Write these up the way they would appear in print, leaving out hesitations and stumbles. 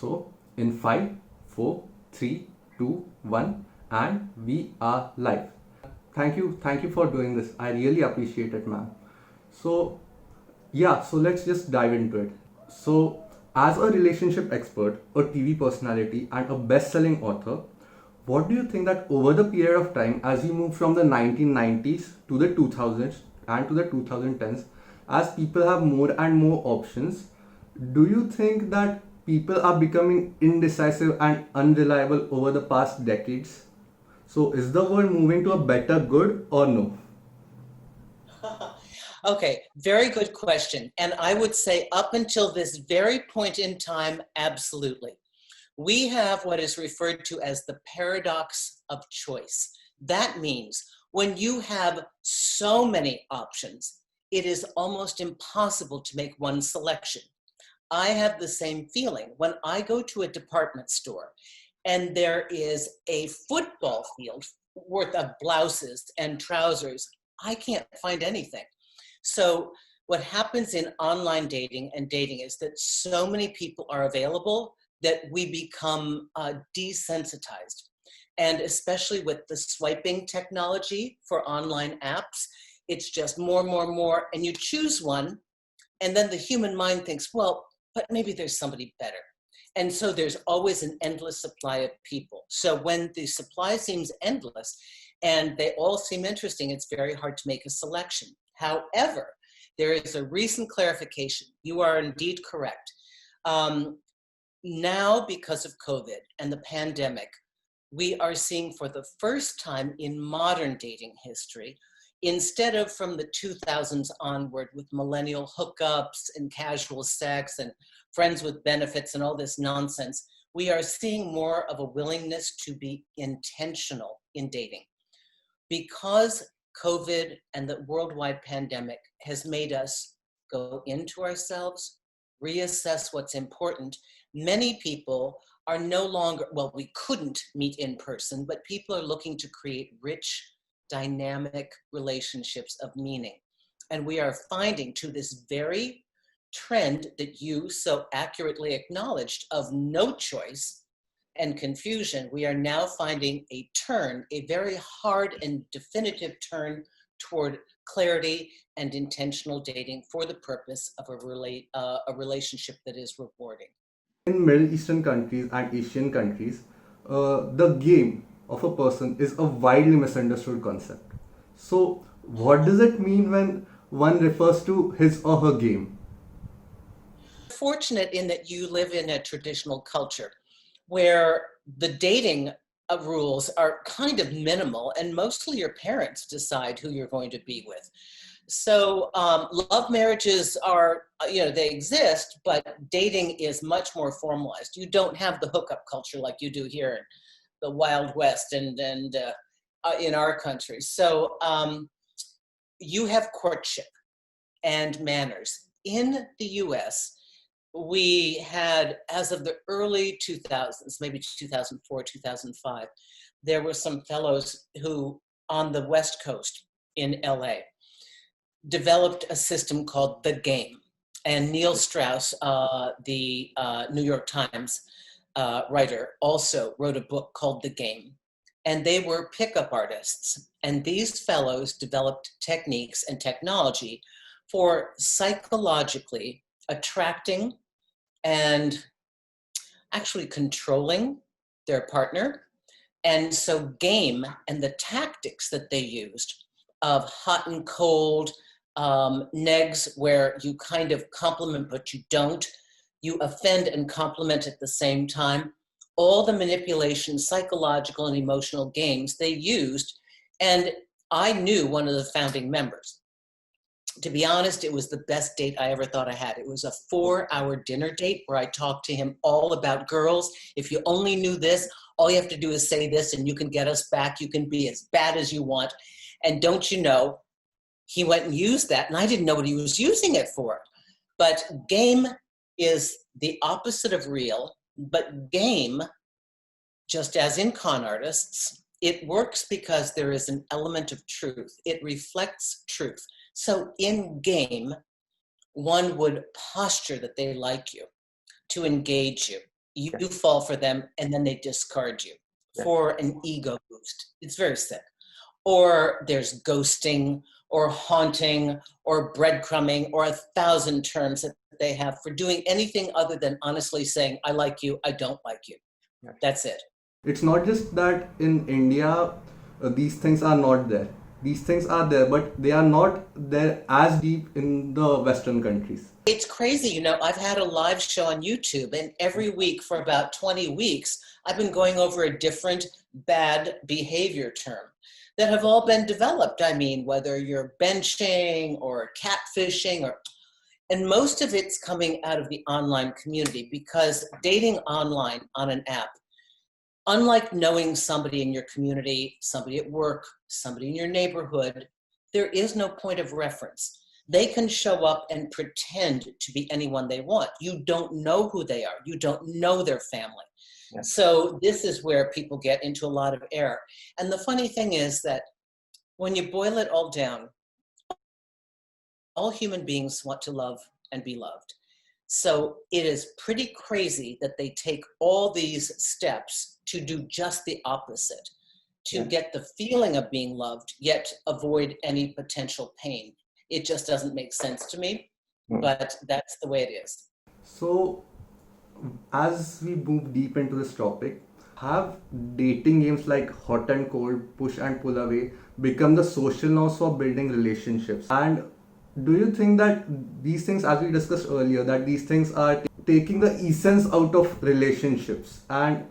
So, in 5, 4, 3, 2, 1, and we are live. Thank you for doing this. I really appreciate it, ma'am. So, yeah, so let's just dive into it. So, as a relationship expert, a TV personality, and a best selling author, what do you think that over the period of time, as you move from the 1990s to the 2000s and to the 2010s, as people have more and more options, do you think that people are becoming indecisive and unreliable over the past decades? So, is the world moving to a better good or no? Okay, very good question. And I would say up until this very point in time, absolutely. We have what is referred to as the paradox of choice. That means when you have so many options, it is almost impossible to make one selection. I have the same feeling when I go to a department store and there is a football field worth of blouses and trousers. I can't find anything. So what happens in online dating and dating is that so many people are available that we become desensitized. And especially with the swiping technology for online apps, it's just more, and you choose one, and then the human mind thinks, well, but maybe there's somebody better. And so there's always an endless supply of people. So when the supply seems endless and they all seem interesting, it's very hard to make a selection. However, there is a recent clarification. You are indeed correct. Now, because of COVID and the pandemic, we are seeing for the first time in modern dating history, instead of from the 2000s onward with millennial hookups and casual sex and friends with benefits and all this nonsense, we are seeing more of a willingness to be intentional in dating. Because COVID and the worldwide pandemic has made us go into ourselves, reassess what's important. Many people are no longer, well, we couldn't meet in person, but people are looking to create rich, dynamic relationships of meaning. And we are finding to this very trend that you so accurately acknowledged of no choice and confusion, we are now finding a turn, a very hard and definitive turn toward clarity and intentional dating for the purpose of a relationship that is rewarding. In Middle Eastern countries and Asian countries, the game of a person is a widely misunderstood concept. So, what does it mean when one refers to his or her game? Fortunate in that you live in a traditional culture where the dating rules are kind of minimal and mostly your parents decide who you're going to be with. So love marriages are, they exist, but dating is much more formalized. You don't have the hookup culture like you do here in the Wild West and in our country. So you have courtship and manners. In the US, we had, as of the early 2000s, maybe 2004, 2005, there were some fellows who, on the West Coast in LA, developed a system called The Game. And Neil Strauss, the New York Times writer, also wrote a book called The Game. And they were pickup artists. And these fellows developed techniques and technology for psychologically attracting and actually controlling their partner. And so game and the tactics that they used of hot and cold, negs where you kind of compliment but you don't, you offend and compliment at the same time, all the manipulation, psychological and emotional games they used. And I knew one of the founding members. To be honest, it was the best date I ever thought I had. It was a 4-hour dinner date where I talked to him all about girls. If you only knew this, all you have to do is say this and you can get us back. You can be as bad as you want. And don't you know, he went and used that and I didn't know what he was using it for. But game is the opposite of real, but game, just as in con artists, it works because there is an element of truth. It reflects truth. So in game, one would posture that they like you, to engage you. You Yes. fall for them, and then they discard you Yes. for an ego boost. It's very sick. Or there's ghosting, or haunting, or breadcrumbing, or 1,000 terms that they have for doing anything other than honestly saying, I like you, I don't like you. Yes. That's it. It's not just that in India these things are not there. These things are there, but they are not there as deep in the Western countries. It's crazy. I've had a live show on YouTube, and every week for about 20 weeks, I've been going over a different bad behavior term that have all been developed. I mean, whether you're benching or catfishing, and most of it's coming out of the online community, because dating online on an app, unlike knowing somebody in your community, somebody at work, somebody in your neighborhood, there is no point of reference. They can show up and pretend to be anyone they want. You don't know who they are. You don't know their family. Yes. So this is where people get into a lot of error. And the funny thing is that when you boil it all down, all human beings want to love and be loved. So it is pretty crazy that they take all these steps to do just the opposite, to get the feeling of being loved, yet avoid any potential pain. It just doesn't make sense to me, but that's the way it is. So, as we move deep into this topic, have dating games like hot and cold, push and pull away become the social norms for building relationships? And do you think that these things, as we discussed earlier, that these things are taking the essence out of relationships? And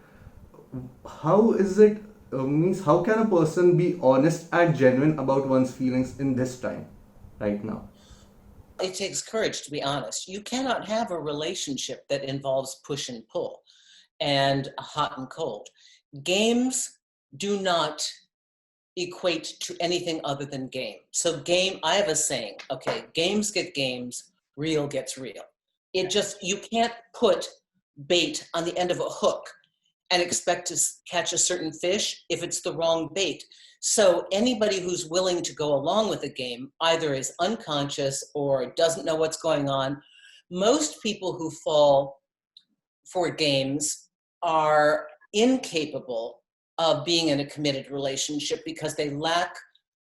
how is it, how can a person be honest and genuine about one's feelings in this time, right now? It takes courage, to be honest. You cannot have a relationship that involves push and pull and hot and cold. Games do not equate to anything other than game. So I have a saying, okay, games get games, real gets real. You can't put bait on the end of a hook and expect to catch a certain fish if it's the wrong bait. So anybody who's willing to go along with a game either is unconscious or doesn't know what's going on. Most people who fall for games are incapable of being in a committed relationship because they lack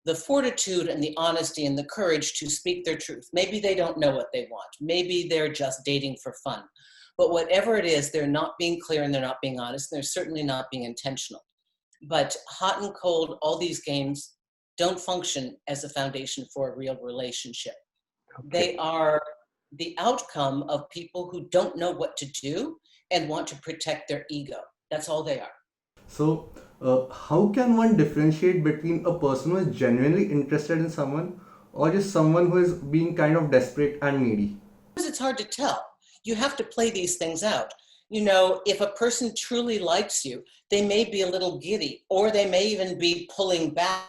the fortitude and the honesty and the courage to speak their truth. Maybe they don't know what they want. Maybe they're just dating for fun. But whatever it is, they're not being clear and they're not being honest, and they're certainly not being intentional. But hot and cold, all these games don't function as a foundation for a real relationship. Okay. They are the outcome of people who don't know what to do and want to protect their ego. That's all they are. So, how can one differentiate between a person who is genuinely interested in someone or just someone who is being kind of desperate and needy? It's hard to tell. You have to play these things out. If a person truly likes you, they may be a little giddy, or they may even be pulling back,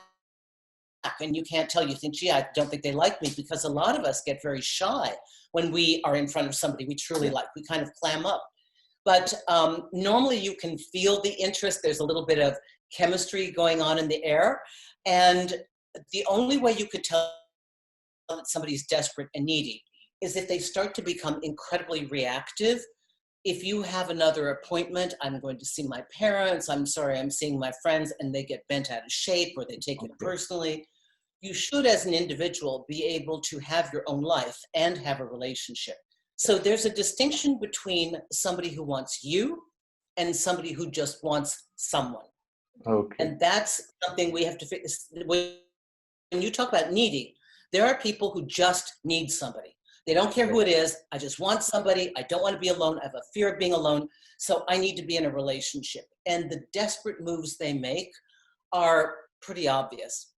and you can't tell. You think, gee, I don't think they like me, because a lot of us get very shy when we are in front of somebody we truly like. We kind of clam up. But normally you can feel the interest. There's a little bit of chemistry going on in the air. And the only way you could tell that somebody's desperate and needy is if they start to become incredibly reactive. If you have another appointment, I'm going to see my parents, I'm sorry, I'm seeing my friends, and they get bent out of shape or they take it personally, you should, as an individual, be able to have your own life and have a relationship. So there's a distinction between somebody who wants you and somebody who just wants someone. Okay. And that's something we have to fix. When you talk about needy, there are people who just need somebody. They don't care who it is. I just want somebody. I don't want to be alone. I have a fear of being alone. So I need to be in a relationship. And the desperate moves they make are pretty obvious.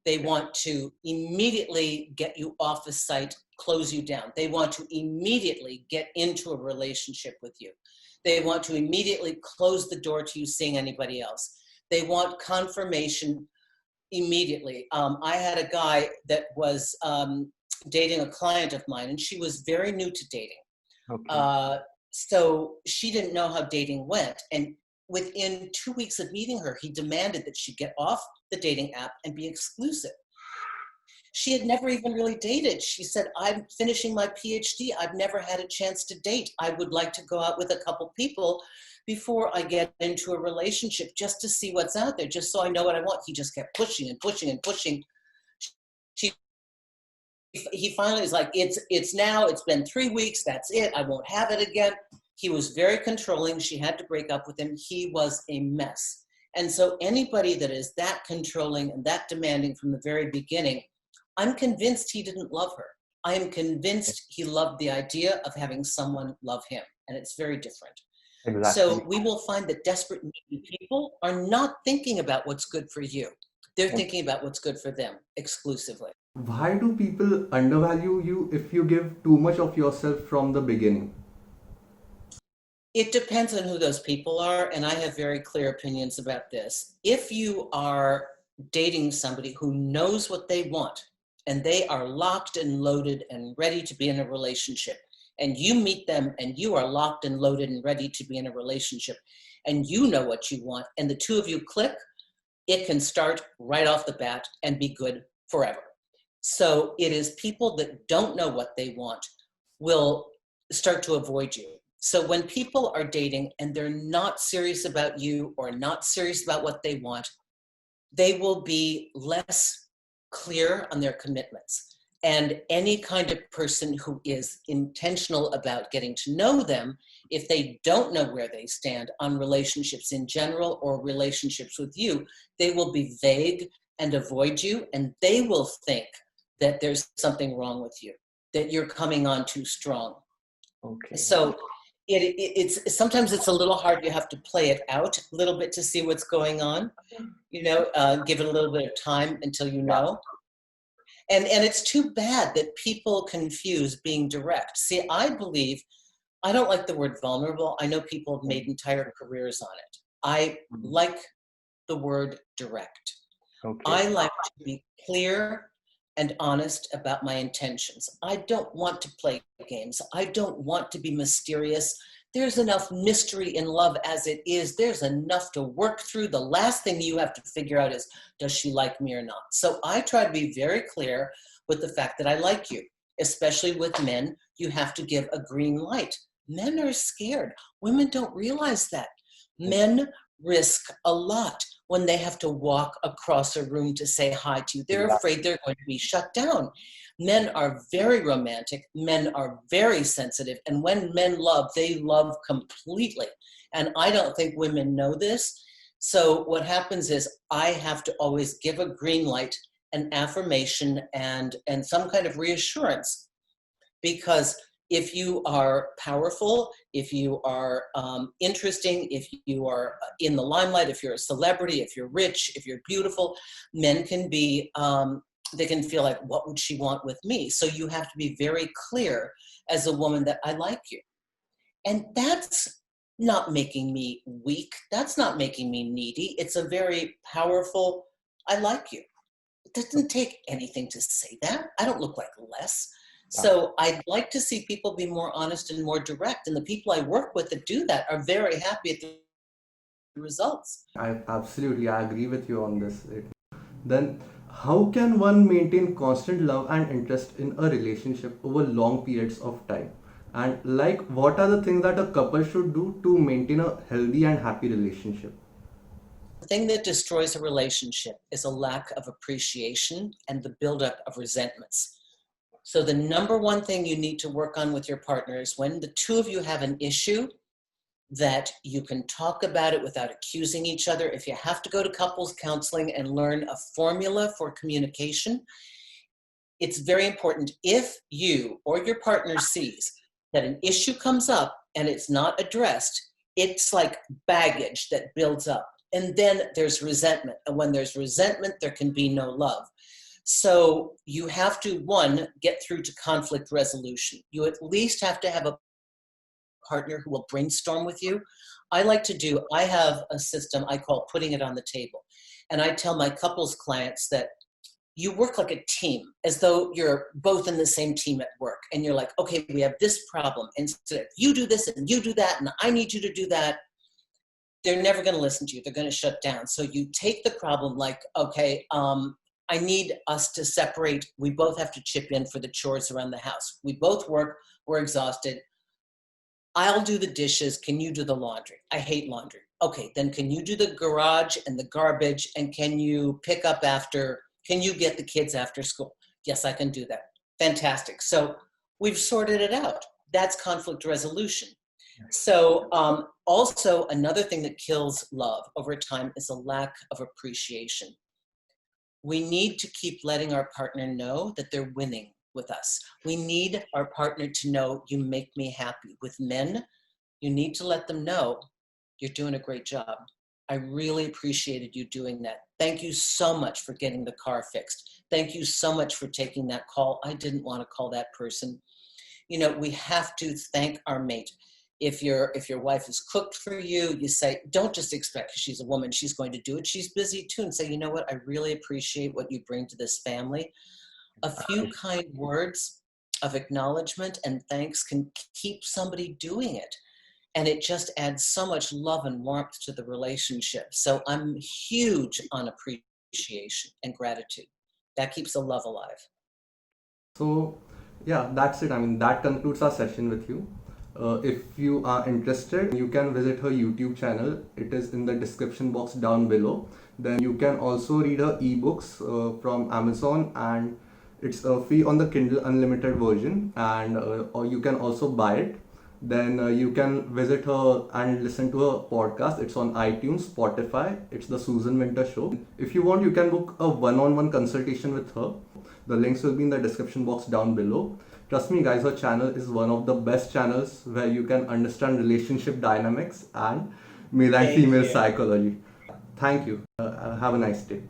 They want to immediately get you off the site, close you down. They want to immediately get into a relationship with you. They want to immediately close the door to you seeing anybody else. They want confirmation immediately. I had a guy that was dating a client of mine, and she was very new to dating. Okay. So she didn't know how dating went. And within 2 weeks of meeting her, he demanded that she get off the dating app and be exclusive. She had never even really dated. She said, I'm finishing my PhD. I've never had a chance to date. I would like to go out with a couple people before I get into a relationship just to see what's out there, just so I know what I want. He just kept pushing and pushing and pushing. He finally was like, it's now, it's been 3 weeks, that's it, I won't have it again. He was very controlling. She had to break up with him. He was a mess. And so anybody that is that controlling and that demanding from the very beginning, I'm convinced he didn't love her. I am convinced he loved the idea of having someone love him, and it's very different. Exactly. So we will find that desperate needy people are not thinking about what's good for you. They're thinking about what's good for them exclusively. Why do people undervalue you if you give too much of yourself from the beginning? It depends on who those people are, and I have very clear opinions about this. If you are dating somebody who knows what they want, and they are locked and loaded and ready to be in a relationship, and you meet them and you are locked and loaded and ready to be in a relationship, and you know what you want, and the two of you click, it can start right off the bat and be good forever. So it is people that don't know what they want will start to avoid you. So when people are dating and they're not serious about you or not serious about what they want, they will be less clear on their commitments. And any kind of person who is intentional about getting to know them, if they don't know where they stand on relationships in general or relationships with you, they will be vague and avoid you, and they will think that there's something wrong with you, that you're coming on too strong. Okay. So it's sometimes it's a little hard. You have to play it out a little bit to see what's going on. You know, give it a little bit of time until you know. And it's too bad that people confuse being direct. See, I believe, I don't like the word vulnerable. I know people have made entire careers on it. I like the word direct. Okay. I like to be clear and honest about my intentions. I don't want to play games. I don't want to be mysterious. There's enough mystery in love as it is. There's enough to work through. The last thing you have to figure out is, does she like me or not? So I try to be very clear with the fact that I like you, especially with men. You have to give a green light. Men are scared. Women don't realize that. Men risk a lot when they have to walk across a room to say hi to you. They're afraid they're going to be shut down. Men are very romantic. Men are very sensitive. And when men love, they love completely. And I don't think women know this. So what happens is I have to always give a green light, an affirmation, and some kind of reassurance. Because if you are powerful, if you are interesting, if you are in the limelight, if you're a celebrity, if you're rich, if you're beautiful, men can be, they can feel like, what would she want with me? So you have to be very clear as a woman that I like you. And that's not making me weak. That's not making me needy. It's a very powerful, I like you. It doesn't take anything to say that. I don't look like less. So I'd like to see people be more honest and more direct. And the people I work with that do that are very happy at the results. I agree with you on this. Then how can one maintain constant love and interest in a relationship over long periods of time? And like, what are the things that a couple should do to maintain a healthy and happy relationship? The thing that destroys a relationship is a lack of appreciation and the buildup of resentments. So the number one thing you need to work on with your partner is when the two of you have an issue, that you can talk about it without accusing each other. If you have to go to couples counseling and learn a formula for communication, it's very important. If you or your partner sees that an issue comes up and it's not addressed, it's like baggage that builds up. And then there's resentment. And when there's resentment, there can be no love. So you have to, one, get through to conflict resolution. You at least have to have a partner who will brainstorm with you. I have a system I call putting it on the table. And I tell my couples clients that you work like a team, as though you're both in the same team at work. And you're like, okay, we have this problem. And so if you do this and you do that, and I need you to do that, they're never going to listen to you. They're going to shut down. So you take the problem like, okay, I need us to separate. We both have to chip in for the chores around the house. We both work, we're exhausted. I'll do the dishes, can you do the laundry? I hate laundry. Okay, then can you do the garage and the garbage, and can you pick up can you get the kids after school? Yes, I can do that. Fantastic. So we've sorted it out. That's conflict resolution. So also another thing that kills love over time is a lack of appreciation. We need to keep letting our partner know that they're winning with us. We need our partner to know, you make me happy. With men, you need to let them know you're doing a great job. I really appreciated you doing that. Thank you so much for getting the car fixed. Thank you so much for taking that call. I didn't want to call that person. You know, we have to thank our mate. If your wife has cooked for you, you say, don't just expect, because she's a woman, she's going to do it. She's busy too. And say, you know what? I really appreciate what you bring to this family. A few kind words of acknowledgement and thanks can keep somebody doing it. And it just adds so much love and warmth to the relationship. So I'm huge on appreciation and gratitude. That keeps the love alive. So yeah, that's it. I mean, that concludes our session with you. If you are interested, you can visit her YouTube channel. It is in the description box down below. Then you can also read her ebooks from Amazon, and it's free on the Kindle Unlimited version, and or you can also buy it. Then you can visit her and listen to her podcast. It's on iTunes, Spotify. It's the Susan Winter Show. If you want, you can book a one-on-one consultation with her. The links will be in the description box down below. Trust me guys, her channel is one of the best channels where you can understand relationship dynamics and male and female psychology. Thank you. Have a nice day.